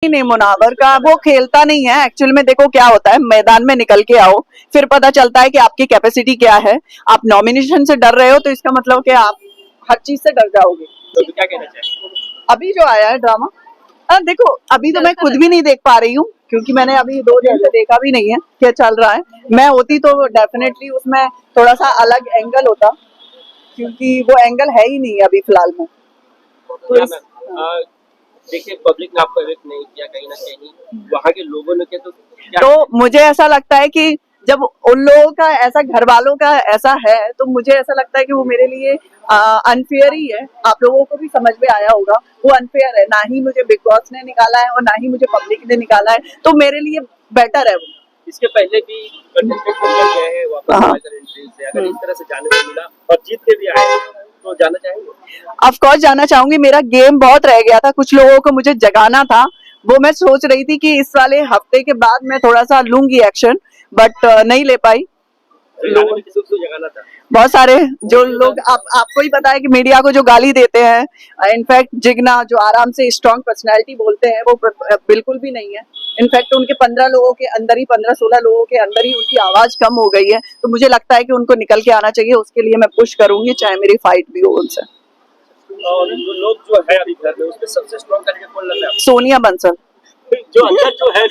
नहीं, मुनावर का वो खेलता नहीं है एक्चुअल में। देखो क्या होता है, मैदान में निकल के आओ, फिर पता चलता है कि आपकी कैपेसिटी क्या है। आप नॉमिनेशन से डर रहे हो तो इसका मतलब कि आप हर चीज से डर जाओगे। तो क्या कहना चाहिए? अभी जो आया है ड्रामा, देखो अभी तो मैं खुद भी नहीं देख पा रही हूँ, क्योंकि मैंने अभी 2 दिन से देखा भी नहीं है क्या चल रहा है। मैं होती तो डेफिनेटली उसमें थोड़ा सा अलग एंगल होता, क्योंकि वो एंगल है ही नहीं अभी फिलहाल में। तो देखिए, पब्लिक ने आपको इलेक्ट नहीं किया, कहीं ना कहीं वहाँ के लोगों ने किया, तो मुझे ऐसा लगता है कि जब उन लोगों का ऐसा, घर वालों का ऐसा है, तो मुझे ऐसा लगता है कि वो मेरे लिए अनफेयर ही है। आप लोगों को भी समझ में आया होगा, वो अनफेयर है। ना ही मुझे बिग बॉस ने निकाला है और ना ही मुझे पब्लिक ने निकाला है, तो मेरे लिए बेटर है वो। इसके पहले भी कंटेस्टेंट गए हैं वापस एंट्री से, अगर इस तरह से जाने को मिला और जीत के भी आए तो जाना चाहेंगे? ऑफ कोर्स जाना चाहूंगी। मेरा गेम बहुत रह गया था, कुछ लोगों को मुझे जगाना था। वो मैं सोच रही थी कि इस वाले हफ्ते के बाद मैं थोड़ा सा लूंगी एक्शन, बट नहीं ले पाई। जगाना था बहुत सारे जो लोग, आपको ही पता है कि मीडिया को जो गाली देते हैं, इनफैक्ट जिग्ना जो आराम से स्ट्रॉन्ग पर्सनालिटी बोलते हैं, वो बिल्कुल भी नहीं है। इनफैक्ट उनके 15 लोगों के अंदर ही, 15-16 लोगों के अंदर ही उनकी आवाज कम हो गई है। तो मुझे लगता है कि उनको निकल के आना चाहिए। उसके लिए मैं पुश करूंगी, चाहे मेरी फाइट भी हो उनसे। और जो लोग जो है अभी घर में, उसमें सबसे स्ट्रॉन्ग कैंडिडेट कौन लग रहा है? सोनिया बंसल जो अंदर जो है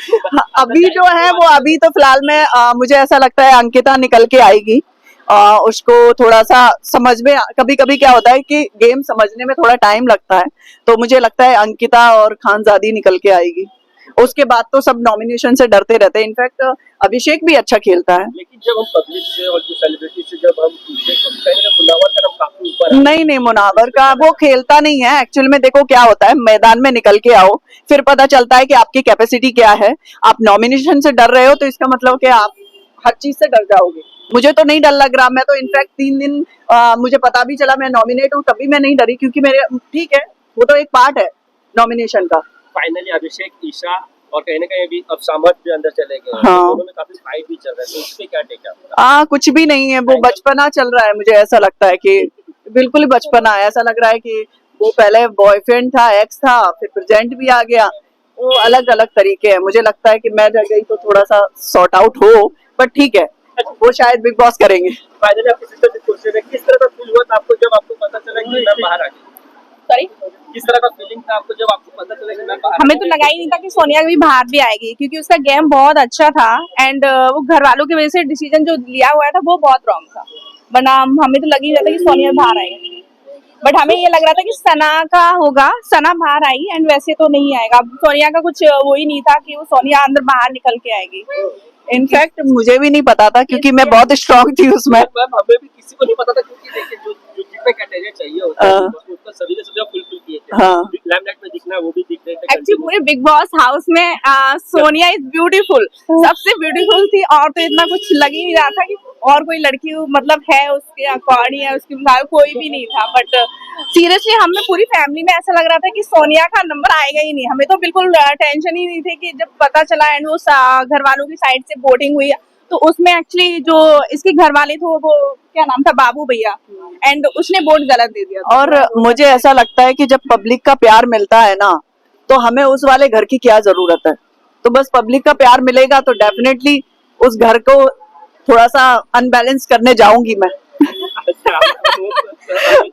अभी जो है वो, अभी तो फिलहाल में मुझे ऐसा लगता है अंकिता निकल के आएगी। उसको थोड़ा सा समझ में, कभी कभी क्या होता है कि गेम समझने में थोड़ा टाइम लगता है, तो मुझे लगता है अंकिता और खानजादी निकल के आएगी। उसके बाद तो सब नॉमिनेशन से डरते रहते हैं। इनफैक्ट अभिषेक भी अच्छा खेलता है। लेकिन जब हम पब्लिक से और जो सेलिब्रिटी से जब हम पूछे तो कहीं मुनावर का नाम काफी ऊपर है। नहीं, मुनावर का वो खेलता नहीं है एक्चुअल में। देखो क्या होता है, मैदान में निकल के आओ, फिर पता चलता है कि आपकी कैपेसिटी क्या है। आप नॉमिनेशन से डर रहे हो तो इसका मतलब कि आप हर चीज से डर जाओगे। मुझे तो नहीं डर लग रहा। मैं तो इनफैक्ट 3 दिन मुझे पता भी चला मैं नॉमिनेट हूँ, तभी मैं नहीं डरी, क्योंकि मेरे, ठीक है वो तो एक पार्ट है नॉमिनेशन का। फाइनली अभिषेक, ईशा और कहीं ना कहीं भी अब सामर्थ भी अंदर चले गए। हाँ, दोनों में काफी फाइट भी चल रहा है, तो उस पे क्या टेक है आपका? कुछ भी नहीं है, वो बचपना चल रहा है। मुझे ऐसा लगता है कि बिल्कुल ही बचपना है। ऐसा लग रहा है कि वो पहले बॉयफ्रेंड था, एक्स था, फिर प्रेजेंट भी आ गया। वो अलग अलग तरीके हैं। मुझे लगता है कि मैं रह गई तो थोड़ा सा सॉर्ट आउट हो, बट ठीक है, वो शायद बिग बॉस करेंगे। फाइनली आपकी सिस्टर से क्वेश्चन है, किस तरह का फील हुआ था आपको जब आपको पता चला कि मैं बाहर आ गई? सॉरी, किस तरह का फीलिंग था आपको जब आपको पता चला कि मैं बाहर? हमें तो लगा ही नहीं था कि सोनिया भी बाहर भी आएगी, क्योंकि उसका गेम बहुत अच्छा था एंड वो घर वालों की वजह से डिसीजन जो लिया हुआ था वो बहुत रॉन्ग था। वरना हमें तो लग ही रहा था कि सोनिया बाहर आएगी, बट हमें ये लग रहा था कि सना का होगा। सना बाहर आई एंड वैसे तो नहीं आएगा। सोनिया का कुछ वो ही नहीं था कि वो सोनिया अंदर बाहर निकल के आएगी। इनफैक्ट मुझे भी नहीं पता था, क्योंकि मैं बहुत स्ट्रांग थी उसमें। हमें भी किसी को नहीं पता था, क्योंकि देखिए जो जितने कैटेगरी चाहिए होता है उसका सभी ने सब फुलफिल किए थे। लाइमलाइट में दिखना, वो भी दिख रहे थे। एक्चुअली पूरे बिग बॉस हाउस में सोनिया इज ब्यूटीफुल, सबसे ब्यूटीफुल थी। और तो इतना कुछ लग ही नहीं रहा था कि और कोई लड़की मतलब है उसके अकॉर्डिंग है, उसके मुताबिक कोई भी नहीं था। बट सीरियसली हमें पूरी फैमिली में ऐसा लग रहा था कि सोनिया का नंबर आएगा ही नहीं। हमें तो बिल्कुल टेंशन ही नहीं थी कि जब पता चला एंड वो घर वालों की साइड से वोटिंग हुई, तो उसमें एक्चुअली जो इसके घर वाले थे वो क्या नाम था, बाबू भैया, एंड उसने वोट गलत दे दिया। और मुझे ऐसा लगता है कि जब पब्लिक का प्यार मिलता है ना, तो हमें उस वाले घर की क्या जरूरत है। तो बस पब्लिक का प्यार मिलेगा तो डेफिनेटली उस घर को थोड़ा सा अनबैलेंस करने जाऊंगी मैं।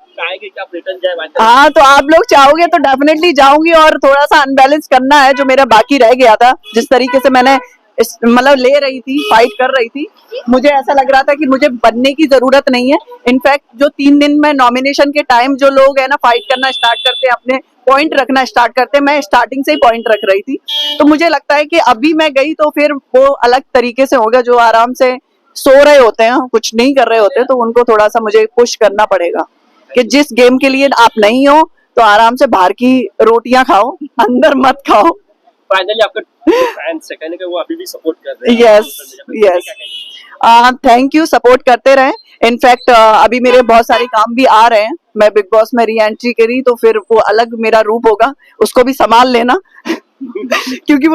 चाहेंगे कि आप रिटर्न जाए? हाँ, तो आप लोग चाहोगे तो डेफिनेटली जाऊंगी, और थोड़ा सा अनबैलेंस करना है जो मेरा बाकी रह गया था। जिस तरीके से मैंने मतलब ले रही थी, फाइट कर रही थी, मुझे ऐसा लग रहा था कि मुझे बनने की जरूरत नहीं है। इनफैक्ट जो 3 दिन में नॉमिनेशन के टाइम जो लोग है ना फाइट करना स्टार्ट करते, अपने पॉइंट रखना स्टार्ट करते, मैं स्टार्टिंग से ही पॉइंट रख रही थी। तो मुझे लगता है कि अभी मैं गई तो फिर वो अलग तरीके से होगा। जो आराम से सो रहे होते हैं, कुछ नहीं कर रहे होते, तो उनको थोड़ा सा मुझे पुश करना पड़ेगा कि जिस गेम के लिए आप नहीं हो तो आराम से बाहर की रोटियां खाओ, अंदर मत खाओ। फाइनली आपका फैंस है, कहने के वो अभी भी सपोर्ट कर रहे हैं। यस, थैंक यू, सपोर्ट करते रहे। इनफैक्ट अभी मेरे बहुत सारे काम भी आ रहे हैं। मैं बिग बॉस में री एंट्री करी तो फिर वो अलग मेरा रूप होगा, उसको भी संभाल लेना क्योंकि